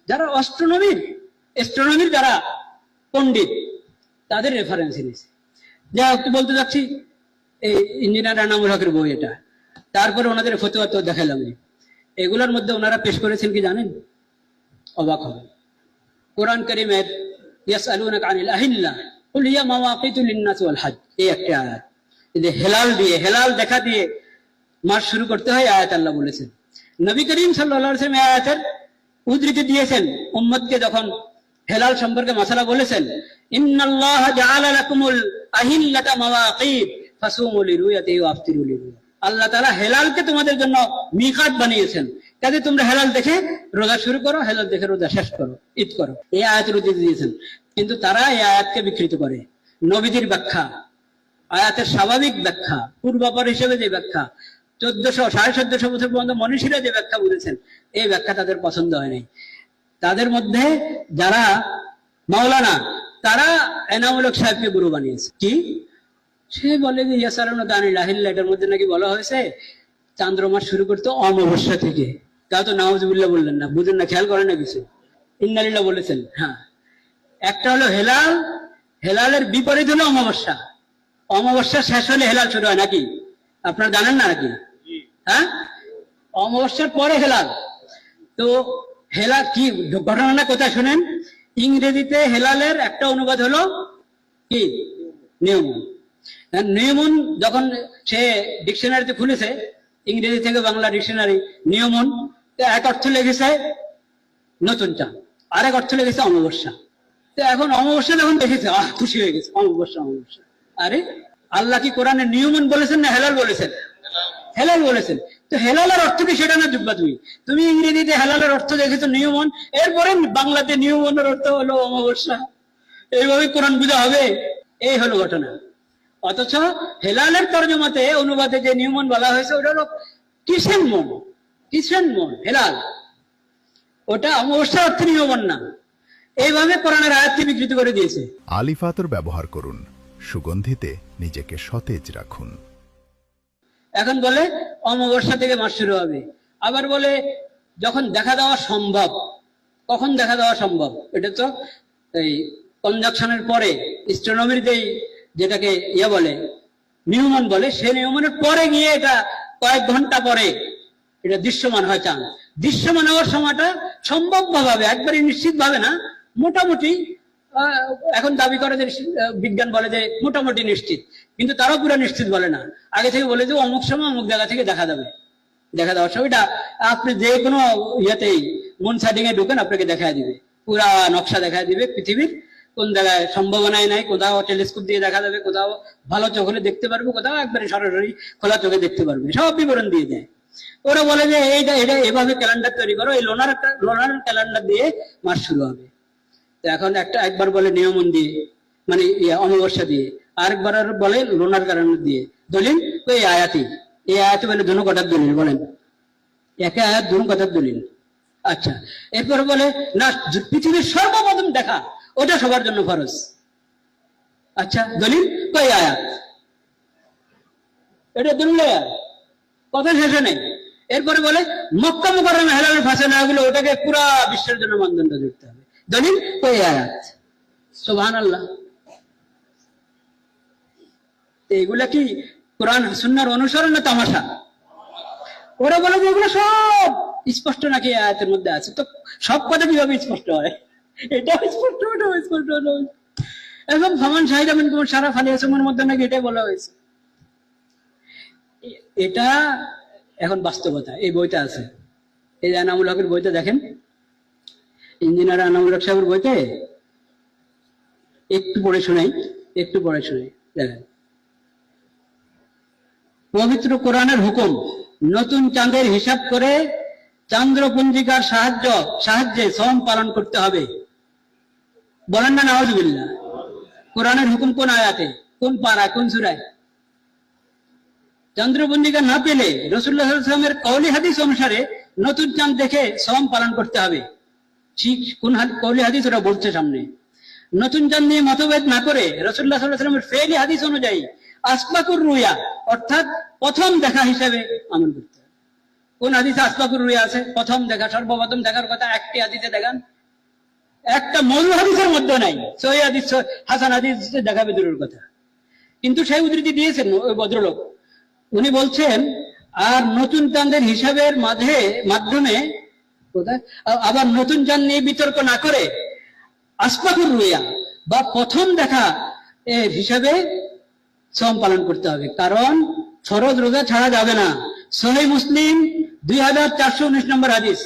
যারা অ্যাস্ট্রোনমির যারা পণ্ডিত তাদের রেফারেন্স এনেছে। যা একটু বলতে যাচ্ছি, এই ইঞ্জিনিয়ার আনামুল হকের বই এটা। তারপরে ওনাদের ফতোয়া তো দেখালাম। এগুলোর মধ্যে ওনারা পেশ করেছেন কি জানেন? অবাক হবেন। কোরআন কারীমের ইয়াসআলুনাকা আনিল আহিল্লা কুল হিয়া মাওয়াকিতু লিন-নাস ওয়াল হজ, এই একটা আয়াত। যে হেলাল দেখা দিয়ে মাস শুরু করতে হয়, আয়াত আল্লাহ বলেছেন। নবী করিম সাল্লাল্লাহু আলাইহি ওয়াসাল্লাম এই আয়াতের উদ্ধৃতি দিয়েছেন উম্মতকে যখন হেলাল সম্পর্কে মাসালা বলেছেন, ইন্নাল্লাহা জাআলা লাকুমুল আহিল্লাতা মাওয়াকিত ফাসুমু লিরুয়াতিহি ওয়া আফতিরু লিরুয়াতিহি। আল্লাহ তাআলা হেলালকে তোমাদের জন্য মিকাত বানিয়েছেন, কাজে তোমরা হেলাল দেখে রোজা শুরু করো, হেলাল দেখে রোজা শেষ করো, ঈদ করো। এই আয়াতের উদ্ধৃতি দিয়েছেন। কিন্তু তারা এই আয়াতকে বিকৃত করে। নবীদের ব্যাখ্যা, আয়াতের স্বাভাবিক ব্যাখ্যা, পূর্বাপর হিসেবে যে ব্যাখ্যা 1400-1450 বছর পর্যন্ত মনীষীরা যে ব্যাখ্যা বলেছেন, এই ব্যাখ্যা তাদের পছন্দ হয় নাই। তাদের মধ্যে যারা মাওলানা, তারা এনামুল হক সাহেবকে গুরু বানিয়েছে। কি সে বলে যে ইয়াসআলুনাকা আনিল আহিল্লা, এটার মধ্যে নাকি বলা হয়েছে চান্দ্রমাস শুরু করতে অমাবস্যা থেকে। তা তো নাউজুবিল্লাহ বললেন না, বুঝেন না, খেয়াল করেন না কিছু। ইন্নালিল্লাহ বলেছেন। হ্যাঁ, একটা হলো হেলালের বিপরীত হলো অমাবস্যা। অমাবস্যা শেষ হলে হেলাল শুরু হয় নাকি? আপনারা জানেন না নাকি? হ্যাঁ, অমাবস্যার পরে হেলাল। তো হেলাল কি ঘটনাটা কোথায় শুনেন? ইংরেজিতে হেলালের একটা অনুবাদ হলো কি? নিউমুন। নিউমুন যখন সে ডিকশনারিতে খুলেছে, ইংরেজি থেকে বাংলা ডিকশনারি, নিউমুন এক অর্থ লেগেছে নতুন চাঁদ, আরেক অর্থ লেগেছে অমাবস্যা। তো এখন অমাবস্যা যখন দেখেছে, খুশি হয়ে গেছে, অমাবস্যা। আরে আল্লাহ কি কোরআনে নিউমন বলেছেন না হেলাল বলেছেন? হেলাল বলেছেন। তো হেলালের অর্থ কি সেটা না জুব্বা? তুমি ইংরেজিতে হেলালের অর্থ দেখেছো নিউমন, এরপরে বাংলাতে নিউমনের অর্থ হলো অমাবস্যা। এইভাবে কোরআন বুঝা হবে? এই হলো ঘটনা। অথচ হেলালের তর্জমাতে, অনুবাদে যে নিউমন বলা হয়েছে, ওটা হলো কিসেন মন হেলাল, ওটা অমাবস্যার অর্থ নিউমন না। এইভাবে কোরআনের আয়াতকে বিকৃত করে দিয়েছে। আলিফ আতর ব্যবহার করুন, সুগন্ধিতে নিজেকে সতেজ রাখুন। এখন বলে অমাবস্যা থেকে মাস শুরু হবে। আবার বলে যখন দেখা দেওয়া সম্ভব। কখন দেখা দেওয়া সম্ভব? এটা তো এই কনজাকশনের পরে, স্ট্রোনমির যেটাকে বলে নিউমন বলে, সেই নিউমনের পরে গিয়ে এটা কয়েক ঘন্টা পরে এটা দৃশ্যমান হয় চাঁদ। দৃশ্যমান হওয়ার সময়টা সম্ভব ভাবে, একবারই নিশ্চিত ভাবে না, মোটামুটি এখন দাবি করে যে বিজ্ঞান বলে যে মোটামুটি নিশ্চিত, কিন্তু তারাও পুরো নিশ্চিত বলে না। আগে থেকে বলে যে অমুক সময় অমুক জায়গা থেকে দেখা দেওয়ার সময়টা আপনি যে কোনো ইয়েতেই মুন সাইডিং এ ঢুকেন, আপনাকে দেখা দিবে, পুরা নকশা দেখা দিবে পৃথিবীর কোন জায়গায় সম্ভাবনায় নাই। কোথাও টেলিস্কোপ দিয়ে দেখা যাবে, কোথাও ভালো চোখ হলে দেখতে পারবে, কোথাও একবারে সরাসরি খোলা চোখে দেখতে পারবে, সব বিবরণ দিয়ে দেয়। ওরা বলে যে এটা এভাবে ক্যালেন্ডার তৈরি করো, এই লোনার ক্যালেন্ডার দিয়ে মাস শুরু হবে। তো এখন একবার বলে নিয়মন দিয়ে, মানে অমাবস্যা দিয়ে, আরেকবার বলে লোনার ক্যালেন্ডার দিয়ে। দলিল তো এই আয়াতে বলে দুনো কথার দলিল, বলেন একে আয়াত দুনো কথার দলিল। আচ্ছা, এরপরে বলে না পৃথিবীর সর্বপ্রথম দেখা, ওটা সবার জন্য ফরজ। আচ্ছা, দলিল তো এই আয়াত, এটা দলিল, কথা শেষে নেই। এরপরে বলে মক্কা মুকাররমে হেলালের ফাঁসলা গুলো, ওটাকে পুরা বিশ্বের জন্য মানদণ্ড ধরতে হবে। দলিল তো এই আয়াত। সুবহানাল্লাহ। এগুলা কি কোরআন সুন্নাহর অনুসরণ না তামাশা? ওরা বলে যে এগুলো সব স্পষ্ট নাকি আয়াতের মধ্যে আছে। তো সব কথা কিভাবে স্পষ্ট হয়? এটাও স্পষ্ট, ওটাও স্পষ্ট। এবং ফামান শাহিদা মিনকুম শাহরা ফালিয়াসুমের মধ্যে নাকি এটাই বলা হয়েছে। এটা এখন বাস্তবতা। এই বইটা আছে, এই আনামুল হকের বইটা দেখেন, ইঞ্জিনিয়ার আনামুল হক সাহেবের বইতে একটু পড়ে শোনাই দেখেন। পবিত্র কোরআনের হুকুম, নতুন চাঁদের হিসাব করে চান্দ্রপঞ্জিকার সাহায্যে সওম পালন করতে হবে। বলেন না নাউজুবিল্লাহ। কোরআনের হুকুম কোন আয়াতে, কোন পারায়, কোন সূরায়? চন্দ্রপঞ্জিকা না পেলে রাসূলুল্লাহ সাল্লাল্লাহু আলাইহি ওয়াসাল্লামের কওলি হাদিস অনুসারে নতুন চাঁদ দেখে সওম পালন করতে হবে। ঠিক কোন কওলি হাদিস ওরা বলছে সামনে। নতুন চাঁদ নিয়ে মতভেদ না করে রাসূলুল্লাহ সাল্লাল্লাহু আলাইহি ওয়াসাল্লামের ফেলি হাদিস অনুযায়ী আসবাকুর রুয়া, অর্থাৎ প্রথম দেখা হিসেবে আমল করতে হবে। কোন হাদিসে আসবাকুর রুয়া আছে? প্রথম দেখা, সর্বপ্রথম দেখার কথা একটি হাদিসে দেখান, একটা মৌলু হাদিসের মধ্যে নাই, সহিহ হাদিস হাসান হাদিস দেখাবে দূরের কথা। কিন্তু সেই উদ্ধৃতি দিয়েছেন ওই ভদ্রলোক, উনি বলছেন আর নতুন চাঁদের হিসাবের মাধ্যমে আবার নতুন চাঁদ নিয়ে বিতর্ক না করে আসবাকুর রুয়া বা প্রথম দেখা এর হিসাবে শ্রম পালন করতে হবে, কারণ ফরজ রোজা ছাড়া যাবে না। সহিহ মুসলিম 2419 নম্বর হাদিস।